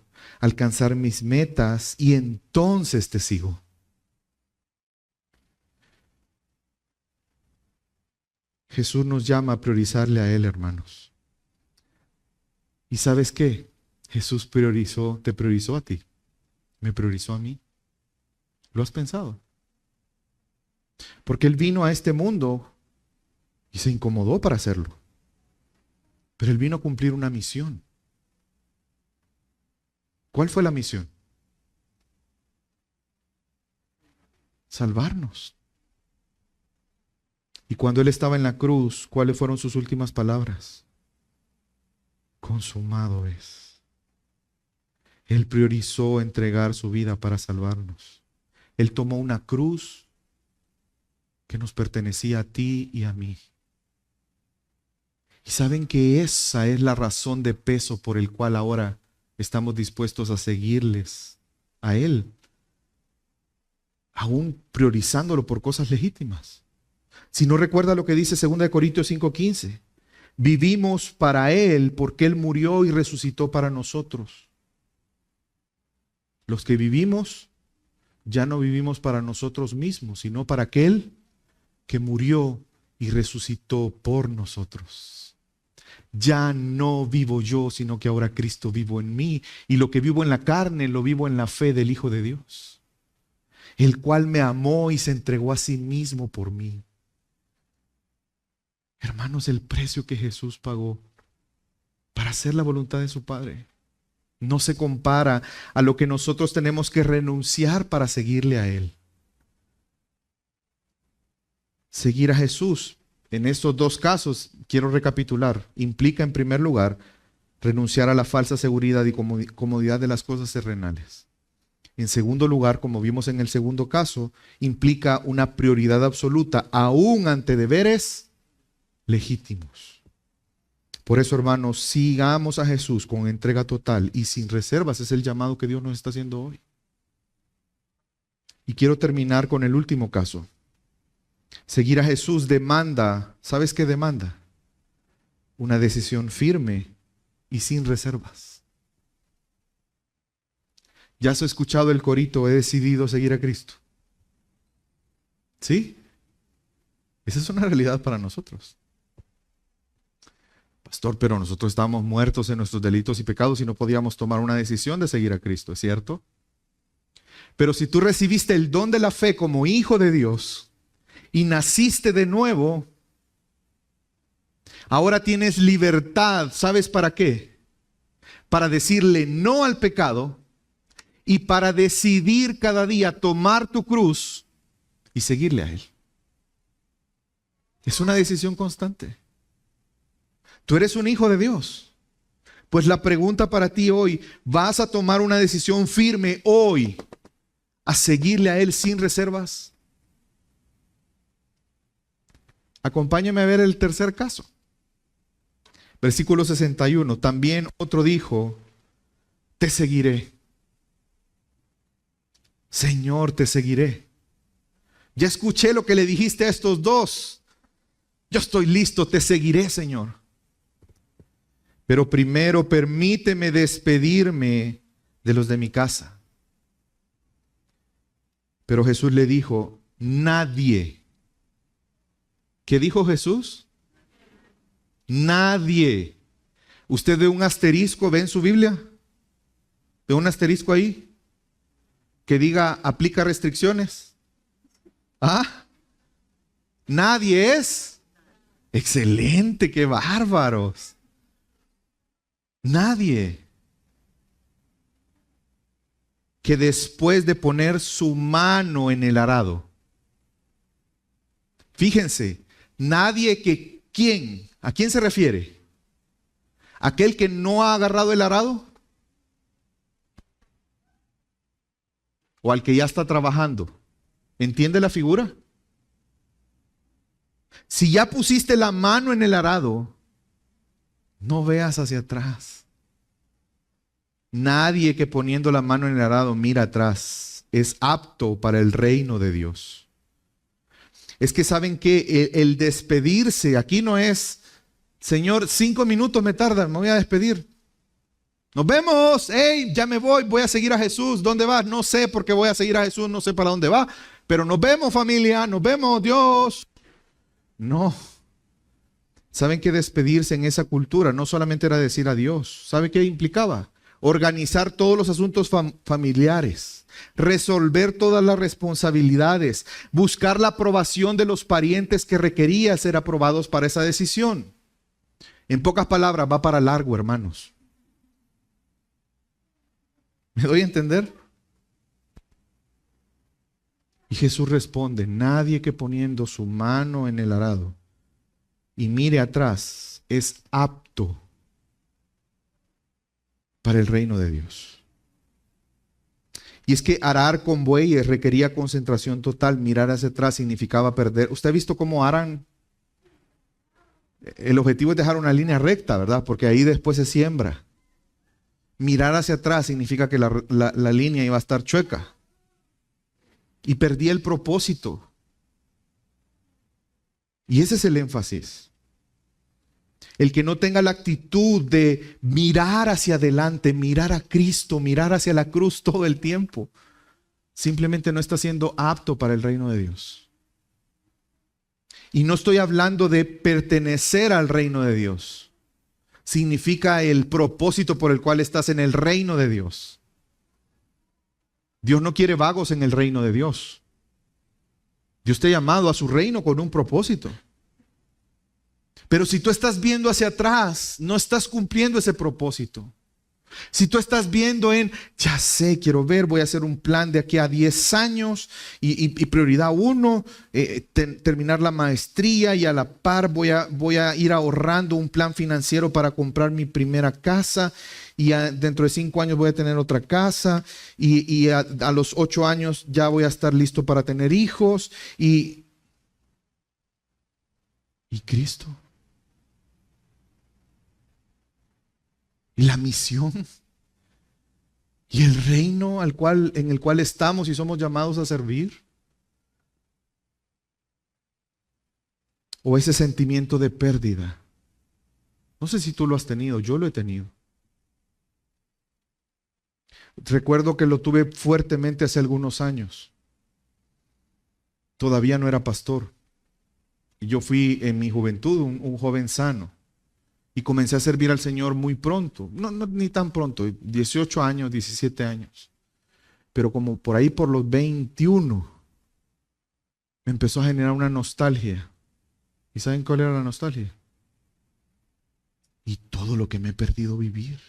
alcanzar mis metas y entonces te sigo. Jesús nos llama a priorizarle a Él, hermanos. ¿Y sabes qué? Jesús te priorizó a ti, me priorizó a mí. ¿Lo has pensado? Porque Él vino a este mundo y se incomodó para hacerlo. Pero Él vino a cumplir una misión. ¿Cuál fue la misión? Salvarnos. Y cuando Él estaba en la cruz, ¿cuáles fueron sus últimas palabras? Consumado es. Él priorizó entregar su vida para salvarnos. Él tomó una cruz que nos pertenecía a ti y a mí. Y saben que esa es la razón de peso por el cual ahora estamos dispuestos a seguirles a Él, aún priorizándolo por cosas legítimas. Si no recuerda lo que dice 2 Corintios 5:15, vivimos para Él porque Él murió y resucitó para nosotros. Los que vivimos, ya no vivimos para nosotros mismos, sino para aquel que murió y resucitó por nosotros. Ya no vivo yo, sino que ahora Cristo vivo en mí, y lo que vivo en la carne lo vivo en la fe del Hijo de Dios, el cual me amó y se entregó a sí mismo por mí. Hermanos, el precio que Jesús pagó para hacer la voluntad de su Padre no se compara a lo que nosotros tenemos que renunciar para seguirle a Él. Seguir a Jesús en estos dos casos, quiero recapitular, implica en primer lugar renunciar a la falsa seguridad y comodidad de las cosas terrenales. En segundo lugar, como vimos en el segundo caso, implica una prioridad absoluta aún ante deberes legítimos. Por eso, hermanos, sigamos a Jesús con entrega total y sin reservas. Es el llamado que Dios nos está haciendo hoy. Y quiero terminar con el último caso. Seguir a Jesús demanda, ¿sabes qué demanda? Una decisión firme y sin reservas. ¿Ya has escuchado el corito, he decidido seguir a Cristo? ¿Sí? Esa es una realidad para nosotros. Pastor, pero nosotros estábamos muertos en nuestros delitos y pecados y no podíamos tomar una decisión de seguir a Cristo, ¿es cierto? Pero si tú recibiste el don de la fe como hijo de Dios y naciste de nuevo, ahora tienes libertad. ¿Sabes para qué? Para decirle no al pecado y para decidir cada día tomar tu cruz y seguirle a Él. Es una decisión constante. Tú eres un hijo de Dios. Pues la pregunta para ti hoy, ¿vas a tomar una decisión firme hoy a seguirle a Él sin reservas? Acompáñame a ver el tercer caso. Versículo 61. También otro dijo, te seguiré. Señor, te seguiré. Ya escuché lo que le dijiste a estos dos. Yo estoy listo, te seguiré, Señor. Pero primero permíteme despedirme de los de mi casa. Pero Jesús le dijo, nadie. ¿Qué dijo Jesús? Nadie. ¿Usted ve un asterisco, ve en su Biblia? ¿Ve un asterisco ahí? Que diga, aplica restricciones. ¿Ah? Nadie es. Excelente, qué bárbaros. Nadie que después de poner su mano en el arado. Fíjense, nadie que, ¿quién? ¿A quién se refiere? ¿Aquel que no ha agarrado el arado? ¿O al que ya está trabajando? ¿Entiende la figura? Si ya pusiste la mano en el arado, no veas hacia atrás. Nadie que poniendo la mano en el arado mira atrás es apto para el reino de Dios. Es que saben que el despedirse aquí no es, Señor, 5 minutos me tardan, me voy a despedir. Nos vemos, hey, ya me voy a seguir a Jesús. ¿Dónde vas? No sé por qué voy a seguir a Jesús, no sé para dónde va, pero nos vemos, familia, nos vemos, Dios. No. ¿Saben que despedirse en esa cultura no solamente era decir adiós? ¿Sabe qué implicaba? Organizar todos los asuntos familiares, resolver todas las responsabilidades, buscar la aprobación de los parientes que requería ser aprobados para esa decisión. En pocas palabras, va para largo, hermanos. ¿Me doy a entender? Y Jesús responde, nadie que poniendo su mano en el arado y mire atrás es apto para el reino de Dios. Y es que arar con bueyes requería concentración total. Mirar hacia atrás significaba perder. ¿Usted ha visto cómo aran? El objetivo es dejar una línea recta, ¿verdad? Porque ahí después se siembra. Mirar hacia atrás significa que la línea iba a estar chueca. Y perdí el propósito. Y ese es el énfasis. El que no tenga la actitud de mirar hacia adelante, mirar a Cristo, mirar hacia la cruz todo el tiempo, simplemente no está siendo apto para el reino de Dios. Y no estoy hablando de pertenecer al reino de Dios. Significa el propósito por el cual estás en el reino de Dios. Dios no quiere vagos en el reino de Dios. Dios te ha llamado a su reino con un propósito. Pero si tú estás viendo hacia atrás, no estás cumpliendo ese propósito. Si tú estás viendo ya sé, quiero ver, voy a hacer un plan de aquí a 10 años y prioridad 1, terminar la maestría y a la par voy a ir ahorrando un plan financiero para comprar mi primera casa y dentro de 5 años voy a tener otra casa y a los 8 años ya voy a estar listo para tener hijos y Cristo. Y la misión y el reino en el cual estamos y somos llamados a servir. O ese sentimiento de pérdida. No sé si tú lo has tenido, yo lo he tenido. Recuerdo que lo tuve fuertemente hace algunos años. Todavía no era pastor. Y yo fui en mi juventud un joven sano. Y comencé a servir al Señor muy pronto. No, ni tan pronto, 18 años, 17 años. Pero como por ahí por los 21, me empezó a generar una nostalgia. ¿Y saben cuál era la nostalgia? Y todo lo que me he perdido vivir.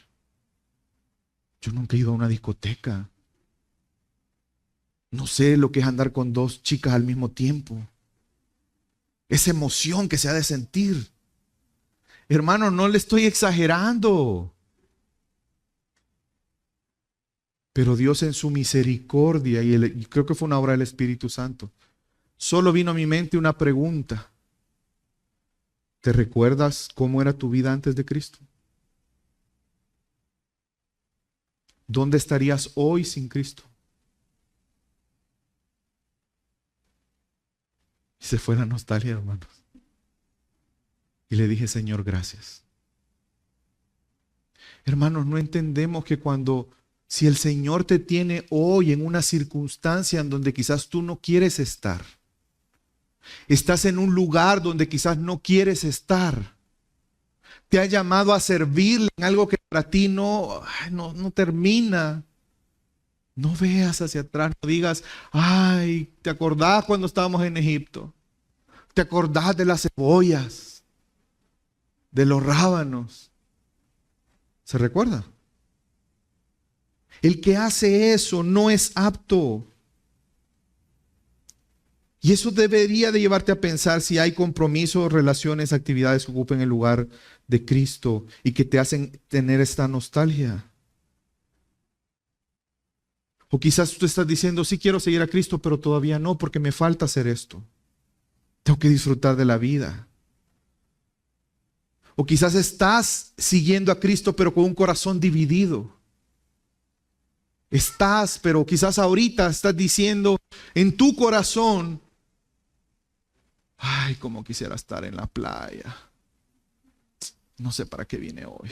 Yo nunca he ido a una discoteca. No sé lo que es andar con 2 chicas al mismo tiempo. Esa emoción que se ha de sentir. Hermano, no le estoy exagerando. Pero Dios en su misericordia, y creo que fue una obra del Espíritu Santo, solo vino a mi mente una pregunta. ¿Te recuerdas cómo era tu vida antes de Cristo? ¿Dónde estarías hoy sin Cristo? Y se fue la nostalgia, hermanos. Y le dije, Señor, gracias. Hermanos, no entendemos que si el Señor te tiene hoy en una circunstancia en donde quizás tú no quieres estar, estás en un lugar donde quizás no quieres estar, te ha llamado a servirle en algo que para ti no termina. No veas hacia atrás, no digas, ay, ¿te acordás cuando estábamos en Egipto? ¿Te acordás de las cebollas? De los rábanos. ¿Se recuerda? El que hace eso no es apto. Y eso debería de llevarte a pensar si hay compromisos, relaciones, actividades que ocupen el lugar de Cristo y que te hacen tener esta nostalgia. O quizás tú estás diciendo, sí quiero seguir a Cristo, pero todavía no, porque me falta hacer esto. Tengo que disfrutar de la vida. O quizás estás siguiendo a Cristo, pero con un corazón dividido. Pero quizás ahorita estás diciendo en tu corazón, ay, cómo quisiera estar en la playa. No sé para qué vine hoy.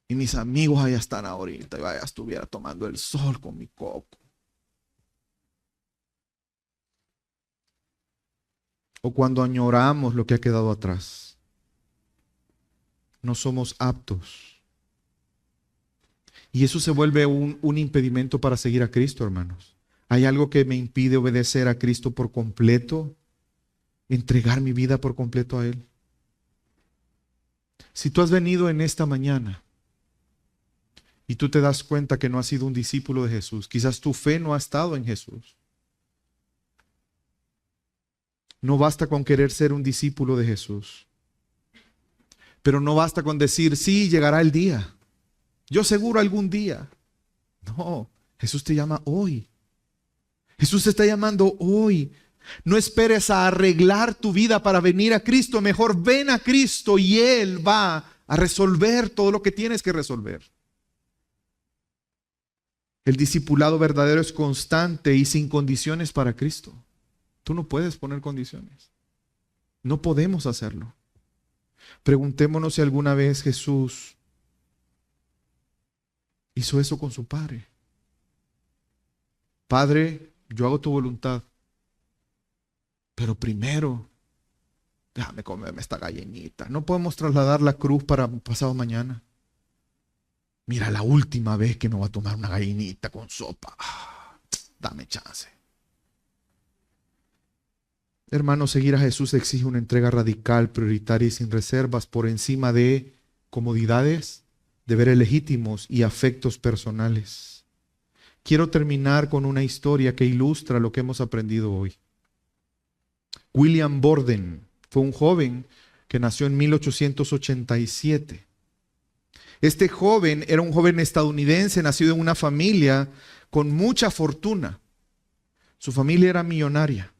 Y mis amigos allá están ahorita. Y vaya, estuviera tomando el sol con mi coco. O cuando añoramos lo que ha quedado atrás. No somos aptos. Y eso se vuelve un impedimento para seguir a Cristo, hermanos. ¿Hay algo que me impide obedecer a Cristo por completo? Entregar mi vida por completo a Él. Si tú has venido en esta mañana y tú te das cuenta que no has sido un discípulo de Jesús, quizás tu fe no ha estado en Jesús. No basta con querer ser un discípulo de Jesús. Pero no basta con decir, sí, llegará el día. Yo seguro algún día. No, Jesús te llama hoy. Jesús te está llamando hoy. No esperes a arreglar tu vida para venir a Cristo. Mejor ven a Cristo y Él va a resolver todo lo que tienes que resolver. El discipulado verdadero es constante y sin condiciones para Cristo. Tú no puedes poner condiciones. No podemos hacerlo. Preguntémonos si alguna vez Jesús hizo eso con su Padre. Padre, yo hago tu voluntad, pero primero déjame comerme esta gallinita. No podemos trasladar la cruz para pasado mañana. Mira, la última vez que me voy a tomar una gallinita con sopa. Dame chance. Hermano, seguir a Jesús exige una entrega radical, prioritaria y sin reservas por encima de comodidades, deberes legítimos y afectos personales. Quiero terminar con una historia que ilustra lo que hemos aprendido hoy. William Borden fue un joven que nació en 1887. Este joven era un joven estadounidense nacido en una familia con mucha fortuna. Su familia era millonaria.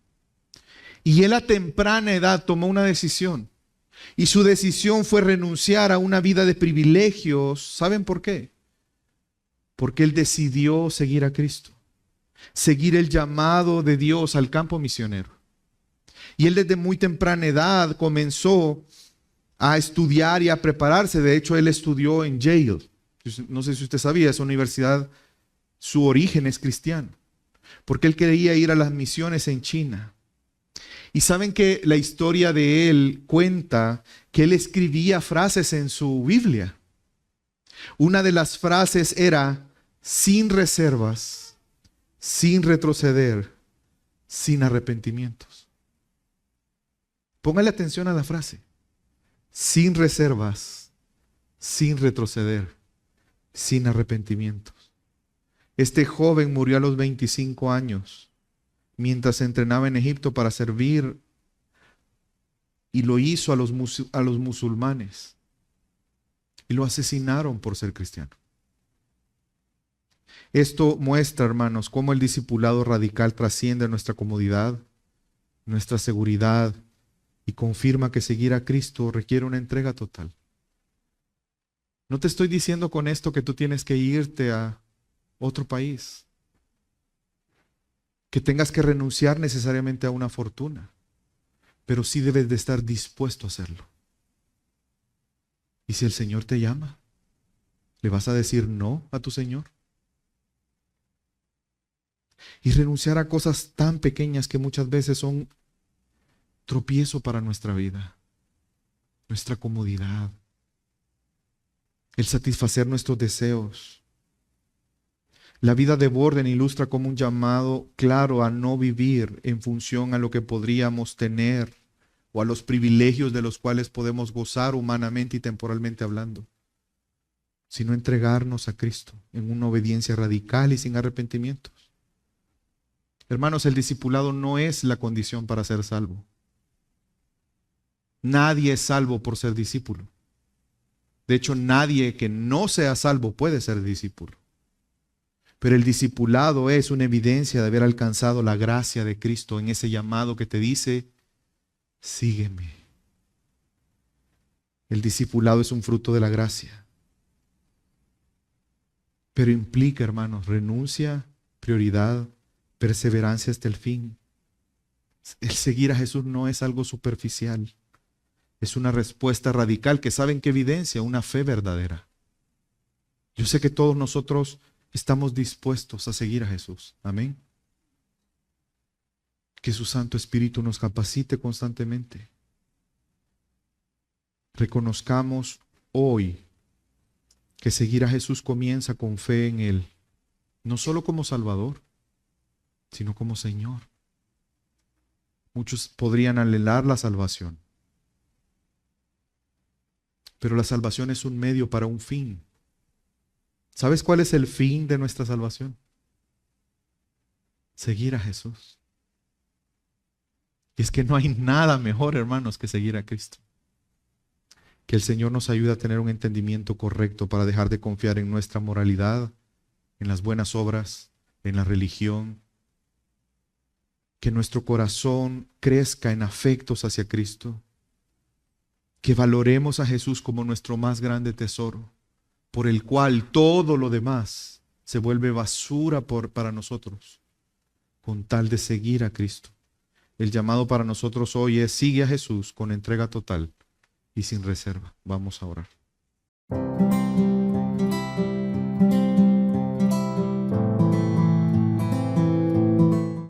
Y él a temprana edad tomó una decisión. Y su decisión fue renunciar a una vida de privilegios. ¿Saben por qué? Porque él decidió seguir a Cristo. Seguir el llamado de Dios al campo misionero. Y él desde muy temprana edad comenzó a estudiar y a prepararse. De hecho, él estudió en Yale. No sé si usted sabía, esa universidad, su origen es cristiano. Porque él quería ir a las misiones en China. Y saben que la historia de él cuenta que él escribía frases en su Biblia. Una de las frases era, sin reservas, sin retroceder, sin arrepentimientos. Póngale atención a la frase. Sin reservas, sin retroceder, sin arrepentimientos. Este joven murió a los 25 años mientras se entrenaba en Egipto para servir, y lo hizo a los musulmanes y lo asesinaron por ser cristiano. Esto muestra, hermanos, cómo el discipulado radical trasciende nuestra comodidad, nuestra seguridad, y confirma que seguir a Cristo requiere una entrega total. No te estoy diciendo con esto que tú tienes que irte a otro país, que tengas que renunciar necesariamente a una fortuna, pero sí debes de estar dispuesto a hacerlo. Y si el Señor te llama, ¿le vas a decir no a tu Señor? Y renunciar a cosas tan pequeñas que muchas veces son tropiezo para nuestra vida, nuestra comodidad, el satisfacer nuestros deseos. La vida de Borden ilustra como un llamado claro a no vivir en función a lo que podríamos tener o a los privilegios de los cuales podemos gozar humanamente y temporalmente hablando, sino entregarnos a Cristo en una obediencia radical y sin arrepentimientos. Hermanos, el discipulado no es la condición para ser salvo. Nadie es salvo por ser discípulo. De hecho, nadie que no sea salvo puede ser discípulo. Pero el discipulado es una evidencia de haber alcanzado la gracia de Cristo en ese llamado que te dice, sígueme. El discipulado es un fruto de la gracia. Pero implica, hermanos, renuncia, prioridad, perseverancia hasta el fin. El seguir a Jesús no es algo superficial. Es una respuesta radical que saben que evidencia una fe verdadera. Yo sé que todos nosotros estamos dispuestos a seguir a Jesús. Amén. Que su Santo Espíritu nos capacite constantemente. Reconozcamos hoy que seguir a Jesús comienza con fe en Él, no solo como Salvador, sino como Señor. Muchos podrían anhelar la salvación, pero la salvación es un medio para un fin. ¿Sabes cuál es el fin de nuestra salvación? Seguir a Jesús. Y es que no hay nada mejor, hermanos, que seguir a Cristo. Que el Señor nos ayude a tener un entendimiento correcto para dejar de confiar en nuestra moralidad, en las buenas obras, en la religión. Que nuestro corazón crezca en afectos hacia Cristo. Que valoremos a Jesús como nuestro más grande tesoro, por el cual todo lo demás se vuelve basura para nosotros, con tal de seguir a Cristo. El llamado para nosotros hoy es: sigue a Jesús con entrega total y sin reserva. Vamos a orar.